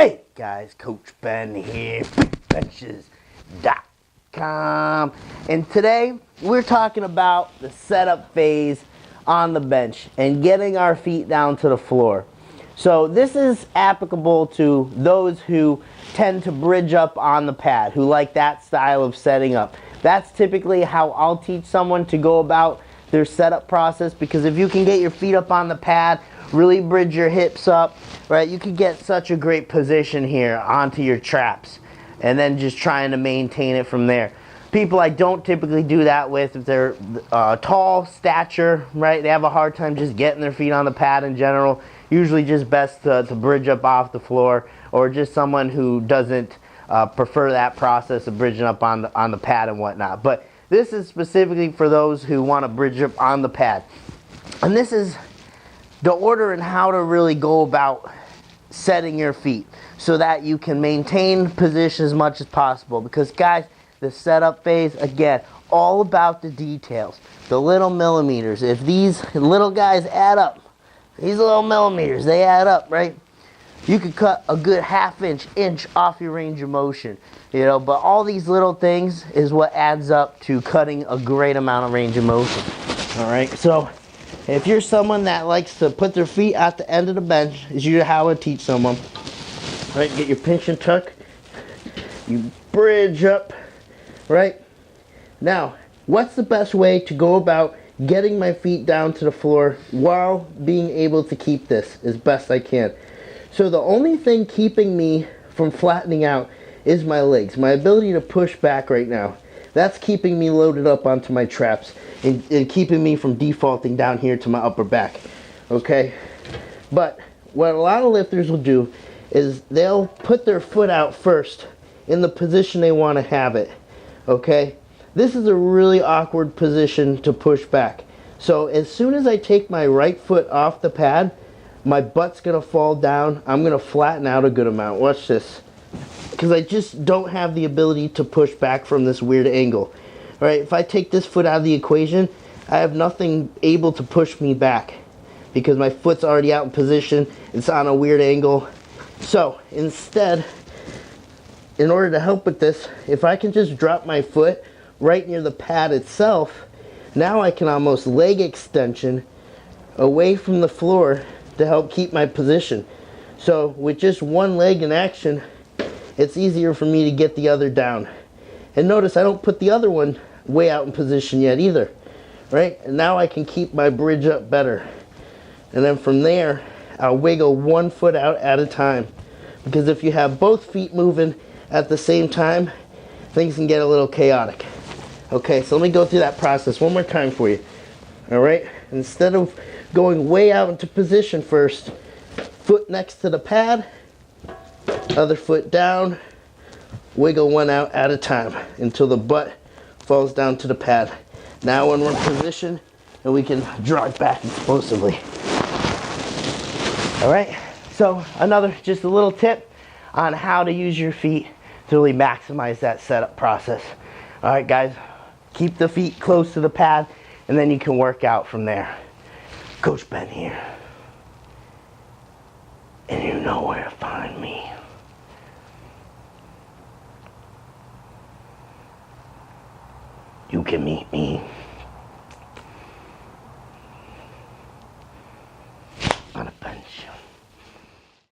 Hey guys, Coach Ben here, BigBenches.com, and today we're talking about the setup phase on the bench and getting our feet down to the floor. So this is applicable to those who tend to bridge up on the pad, who like that style of setting up. That's typically how I'll teach someone to go about their setup process, because if you can get your feet up on the pad, really bridge your hips up, right, you can get such a great position here onto your traps, and then just trying to maintain it from there. People I don't typically do that with, if they're tall stature, right, they have a hard time just getting their feet on the pad in general. Usually just best to bridge up off the floor, or just someone who doesn't prefer that process of bridging up on the pad and whatnot. But this is specifically for those who want to bridge up on the pad. And this is the order and how to really go about setting your feet so that you can maintain position as much as possible. Because guys, the setup phase, again, all about the details, the little millimeters. If these little guys add up, these little millimeters, they add up, right? You could cut a good half inch off your range of motion, you know, but all these little things is what adds up to cutting a great amount of range of motion. All right, so if you're someone that likes to put their feet at the end of the bench, is usually how I would teach someone. Right, get your pinch and tuck, you bridge up, right? Now, what's the best way to go about getting my feet down to the floor while being able to keep this as best I can? So the only thing keeping me from flattening out is my legs, my ability to push back right now. That's keeping me loaded up onto my traps and keeping me from defaulting down here to my upper back, okay? But what a lot of lifters will do is they'll put their foot out first in the position they want to have it, okay? This is a really awkward position to push back. So as soon as I take my right foot off the pad, my butt's gonna fall down. I'm gonna flatten out a good amount. Watch this. Because I just don't have the ability to push back from this weird angle. All right, if I take this foot out of the equation, I have nothing able to push me back because my foot's already out in position. It's on a weird angle. So instead, in order to help with this, if I can just drop my foot right near the pad itself, now I can almost leg extension away from the floor to help keep my position. So with just one leg in action, it's easier for me to get the other down. And notice I don't put the other one way out in position yet either, right? And now I can keep my bridge up better. And then from there, I'll wiggle one foot out at a time. Because if you have both feet moving at the same time, things can get a little chaotic. Okay, so let me go through that process one more time for you. All right, instead of going way out into position first, foot next to the pad, other foot down, wiggle one out at a time until the butt falls down to the pad. Now when we're in position, and we can draw it back explosively. All right, so just a little tip on how to use your feet to really maximize that setup process. All right, guys, keep the feet close to the pad, and then you can work out from there. Coach Ben here, and you know where to find me. You can meet me